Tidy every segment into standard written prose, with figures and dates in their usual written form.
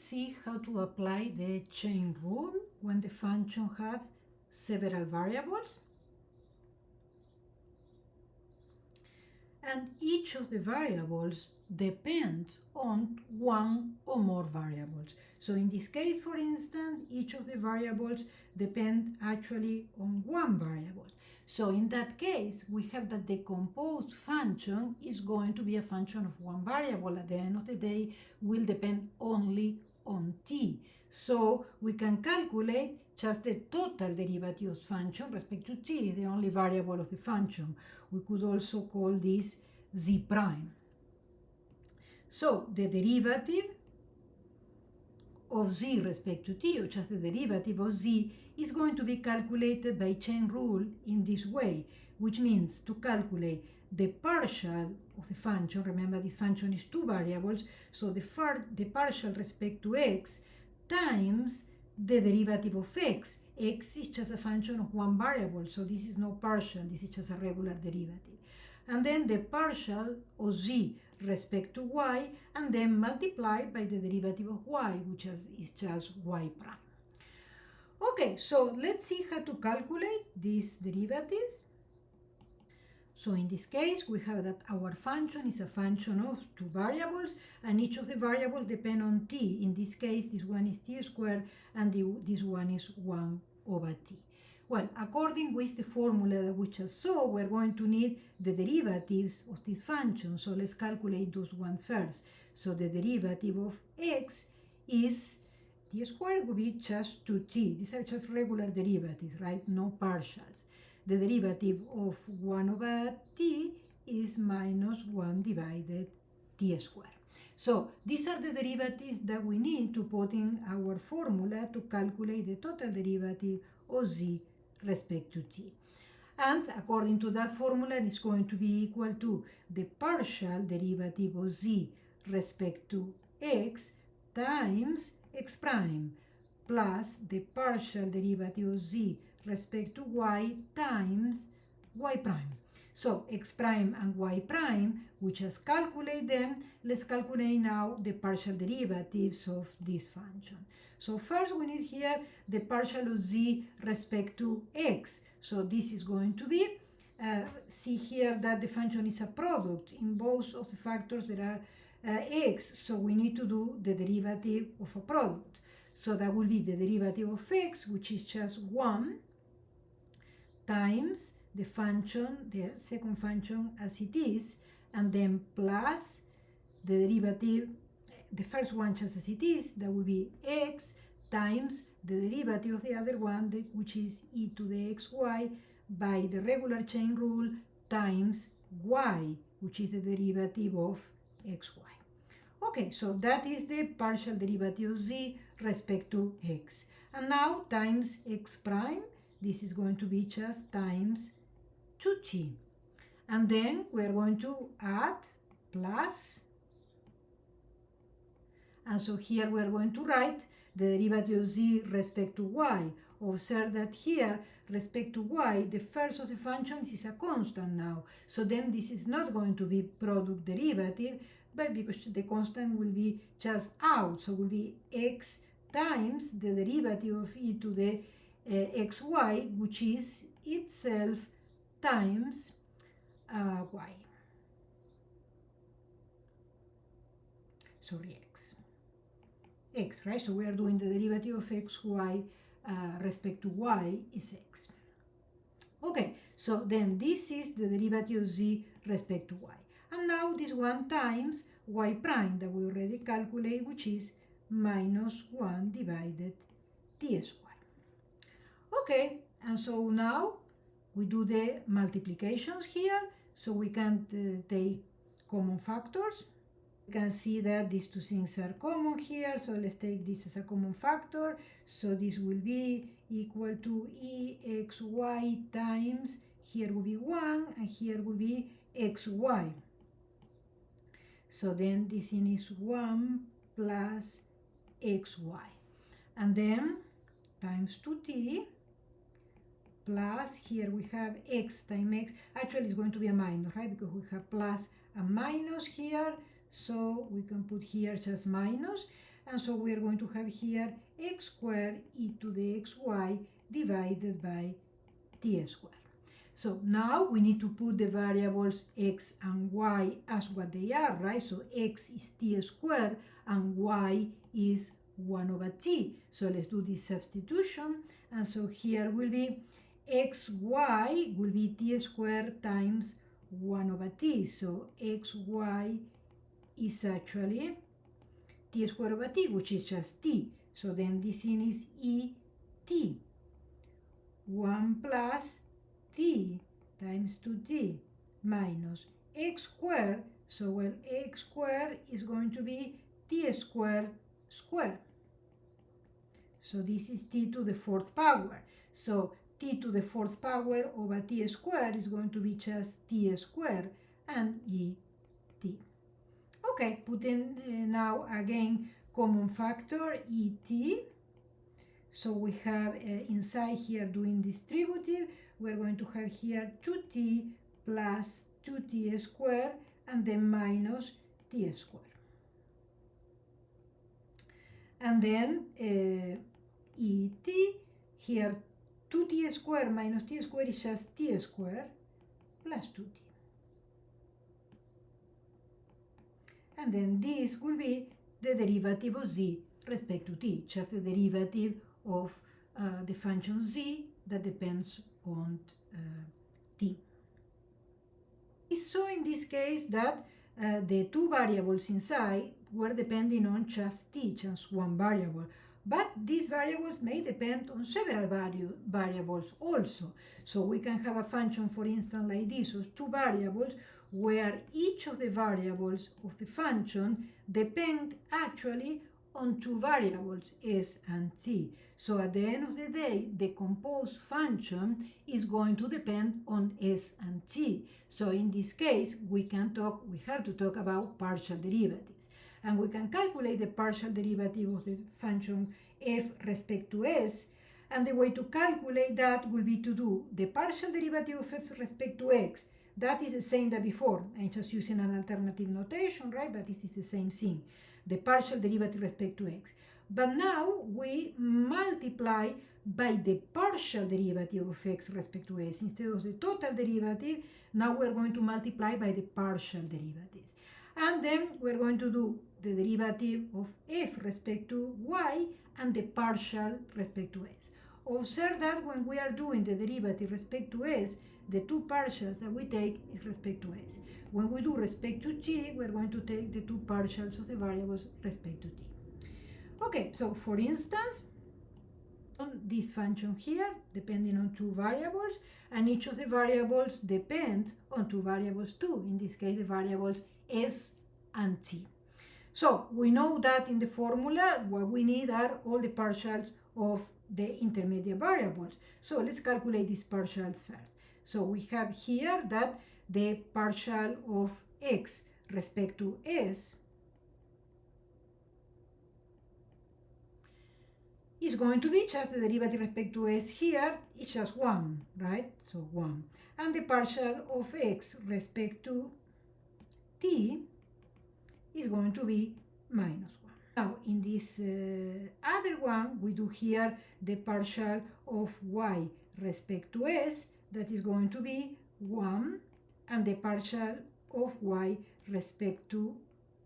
see how to apply the chain rule when the function has several variables. And each of the variables depends on one or more variables. So in this case, for instance, each of the variables depend actually on one variable. So in that case, we have that the composed function is going to be a function of one variable. At the end of the day, will depend only on t. So we can calculate just the total derivative of function respect to t, the only variable of the function. We could also call this z prime. So the derivative of z respect to t, or just the derivative of z, is going to be calculated by chain rule in this way, which means to calculate the partial of the function. Remember, this function is two variables, so the partial respect to x times the derivative of x. X is just a function of one variable, so this is no partial, this is just a regular derivative. And then the partial of z respect to y, and then multiplied by the derivative of y, which is just y prime. Okay, so let's see how to calculate these derivatives. So in this case, we have that our function is a function of two variables, and each of the variables depend on t. In this case, this one is t squared, and this one is 1 over t. Well, according with the formula that we just saw, we're going to need the derivatives of this function. So let's calculate those ones first. So the derivative of x is t squared will be just 2t. These are just regular derivatives, right? No partials. The derivative of 1 over t is minus 1 divided t squared. So these are the derivatives that we need to put in our formula to calculate the total derivative of z respect to t. And according to that formula, it's going to be equal to the partial derivative of z respect to x times x prime plus the partial derivative of z respect to y times y prime. So x prime and y prime, we just calculate them. Let's calculate now the partial derivatives of this function. So first we need here the partial of z respect to x. So this is going to be, see here that the function is a product. In both of the factors there are x, so we need to do the derivative of a product. So that will be the derivative of x, which is just 1, times the function, the second function as it is, and then plus the derivative, the first one just as it is, that will be x times the derivative of the other one, which is e to the xy, by the regular chain rule times y, which is the derivative of xy. Okay, so that is the partial derivative of z respect to x. And now times x prime, this is going to be just times 2t. And then we're going to add plus, and so here we're going to write the derivative of z respect to y. Observe that here, respect to y, the first of the functions is a constant now. So then this is not going to be product derivative, but because the constant will be just out, so will be x times the derivative of e to the xy, which is itself times y. Sorry, x, right? So we are doing the derivative of xy respect to y is x. Okay, so then this is the derivative of z respect to y. And now this one times y prime that we already calculate, which is minus 1 divided t squared. Okay, and so now we do the multiplications here, so we can take common factors. You can see that these two things are common here, so let's take this as a common factor. So this will be equal to exy times, here will be 1, and here will be xy. So then this is 1 plus xy. And then times 2t plus, here we have x times x. Actually, it's going to be a minus, right? Because we have plus and minus here. So we can put here just minus. and so we are going to have here x squared e to the xy divided by t squared. So now we need to put the variables x and y as what they are, right? So x is t squared and y is 1 over t. So let's do this substitution. And so here will be xy will be t squared times 1 over t. So xy is actually t squared over t, which is just t. So then this in is et. 1 plus t times 2t minus x squared. So well, x squared is going to be t squared squared. So this is t to the fourth power. So t to the fourth power over t squared is going to be just t squared and et. Okay, put in now again common factor et. So we have inside here doing distributive, we're going to have here 2t plus 2t squared and then minus t squared. And then et, here 2t squared minus t squared is just t squared plus 2t. And then this will be the derivative of z respect to t, just the derivative of the function z that depends on t. So in this case that the two variables inside were depending on just t, just one variable. But these variables may depend on several variables also. So we can have a function, for instance, like this, of two variables, where each of the variables of the function depend actually on two variables, s and t. So at the end of the day, the composed function is going to depend on s and t. So in this case, we have to talk about partial derivatives. And we can calculate the partial derivative of the function f respect to s. And the way to calculate that will be to do the partial derivative of f respect to x. That is the same that before. I'm just using an alternative notation, right? But it is the same thing. The partial derivative respect to x. But now we multiply by the partial derivative of x respect to s. Instead of the total derivative, now we're going to multiply by the partial derivatives. And then we're going to do the derivative of f respect to y and the partial respect to s. Observe that when we are doing the derivative respect to s, the two partials that we take is respect to s. When we do respect to t, we're going to take the two partials of the variables respect to t. Okay, so for instance, on this function here, depending on two variables, and each of the variables depend on two variables too. In this case, the variables s and t. So we know that in the formula, what we need are all the partials of the intermediate variables. So let's calculate these partials first. So we have here that the partial of x respect to s is going to be just the derivative respect to s here is just 1, right? So 1. And the partial of x respect to t is going to be minus 1. Now, in this other one, we do here the partial of y respect to s, that is going to be 1, and the partial of y respect to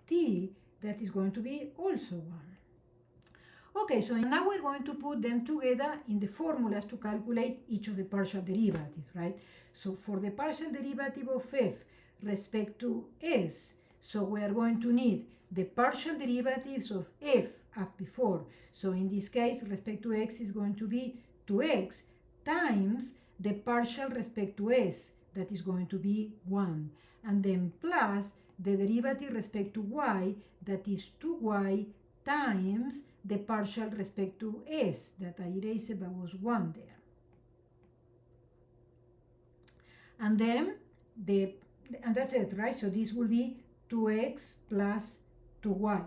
t, that is going to be also 1. Okay, so now we're going to put them together in the formulas to calculate each of the partial derivatives, right? So for the partial derivative of f respect to s, so we are going to need the partial derivatives of f as before. So in this case, respect to x is going to be 2x times the partial respect to s, that is going to be 1. And then plus the derivative respect to y, that is 2y times the partial respect to s, that I erased but was 1 there. And then and that's it, right? So this will be 2x plus 2y.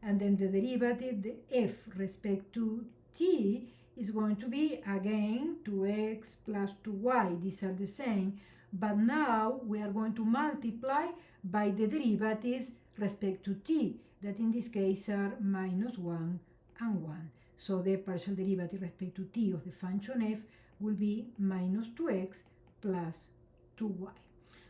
And then the derivative, the f respect to t, is going to be, again, 2x plus 2y. These are the same. But now we are going to multiply by the derivatives respect to t. that in this case are minus 1 and 1. So the partial derivative respect to t of the function f will be minus 2x plus 2y.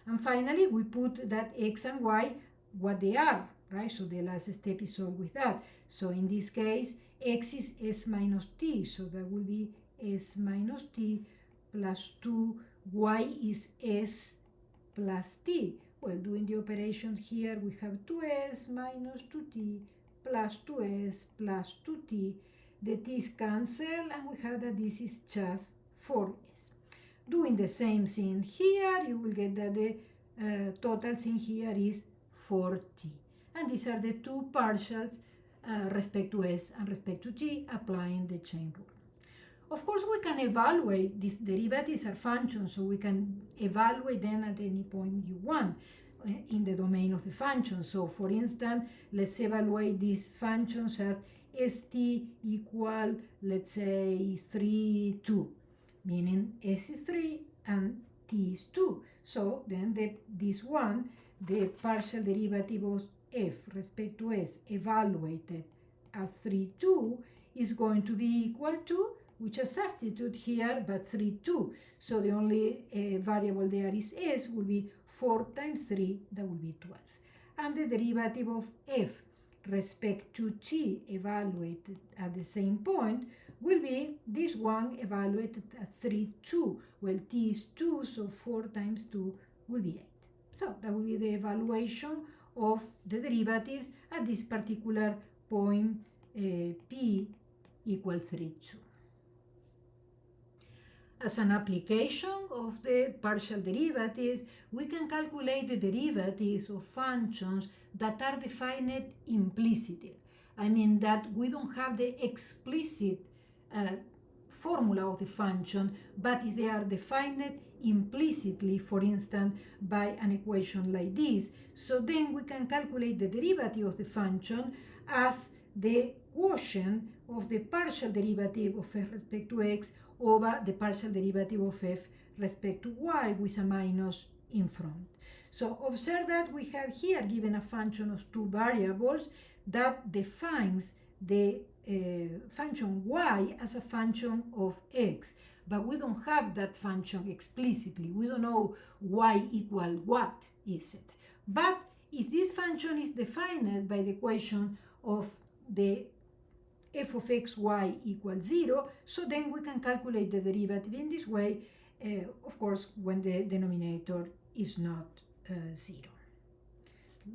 And finally, we put that x and y what they are, right? So the last step is always that. So in this case, x is s minus t, so that will be s minus t plus 2, y is s plus t. Well, doing the operations here, we have 2s minus 2t plus 2s plus 2t. The t's cancel, and we have that this is just 4s. Doing the same thing here, you will get that the total thing here is 4t. And these are the two partials respect to s and respect to t, applying the chain rule. Of course, we can evaluate these derivatives are functions, so we can evaluate them at any point you want in the domain of the function. So, for instance, let's evaluate these functions at st equal, let's say, 3, 2, meaning s is 3 and t is 2. So, then this one, the partial derivative of f respect to s evaluated at 3, 2 is going to be equal to, which I substitute here, but 3, 2. So the only variable there is s, will be 4 times 3, that will be 12. And the derivative of f respect to t evaluated at the same point will be this one evaluated at 3, 2. Well, t is 2, so 4 times 2 will be 8. So that will be the evaluation of the derivatives at this particular point p equals 3, 2. As an application of the partial derivatives, we can calculate the derivatives of functions that are defined implicitly. I mean that we don't have the explicit formula of the function, but if they are defined implicitly, for instance, by an equation like this, so then we can calculate the derivative of the function as the quotient of the partial derivative of f respect to x over the partial derivative of f respect to y with a minus in front. So observe that we have here given a function of two variables that defines the function y as a function of x, but we don't have that function explicitly. We don't know y equal what is it. But if this function is defined by the equation of the f of x y equals 0, so then we can calculate the derivative in this way, of course, when the denominator is not 0.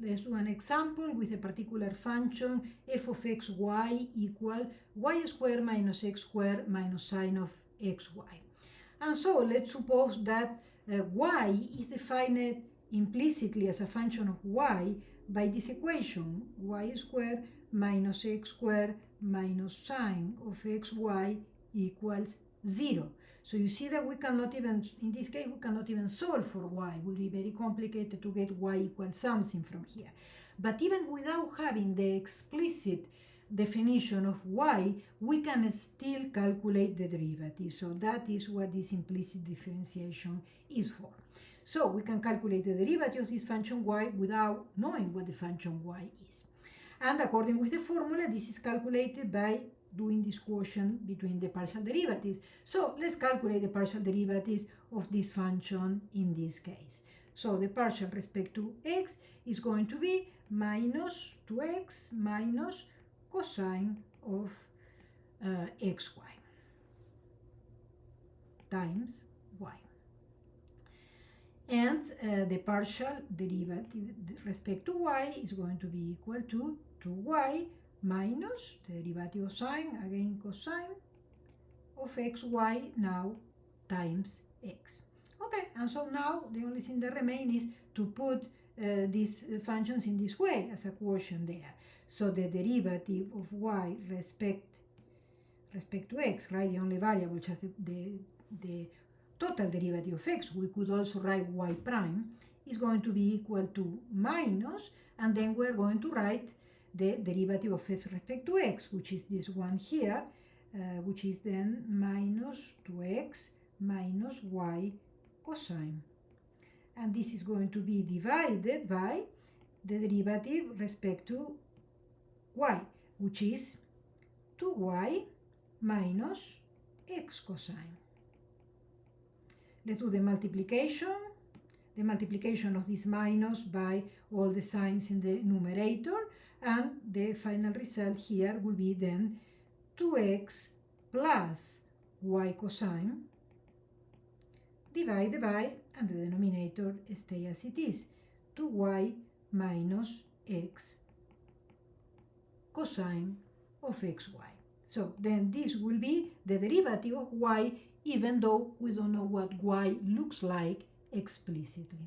Let's do an example with a particular function f of x y equal y squared minus x squared minus sine of xy. And so let's suppose that y is defined implicitly as a function of y by this equation, y squared minus x squared minus sine of xy equals 0. So you see that we cannot even, in this case, we cannot even solve for y. It will be very complicated to get y equals something from here. But even without having the explicit definition of y, we can still calculate the derivative. So that is what this implicit differentiation is for. So we can calculate the derivative of this function y without knowing what the function y is. And according with the formula, this is calculated by doing this quotient between the partial derivatives. So let's calculate the partial derivatives of this function in this case. So the partial respect to x is going to be minus 2x minus cosine of xy times y. And the partial derivative respect to y is going to be equal to 2y minus the derivative of sine, again cosine, of xy now times x. Okay, and so now the only thing that remains is to put these functions in this way as a quotient there. So the derivative of y respect to x, right, the only variable, just the total derivative of x, we could also write y prime, is going to be equal to minus, and then we're going to write the derivative of f respect to x, which is this one here, which is then minus 2x minus y cosine. And this is going to be divided by the derivative respect to y, which is 2y minus x cosine. Let's do the multiplication. The multiplication of this minus by all the signs in the numerator, and the final result here will be then 2x plus y cosine divided by, and the denominator stay as it is, 2y minus x cosine of xy. So then this will be the derivative of y, even though we don't know what y looks like explicitly.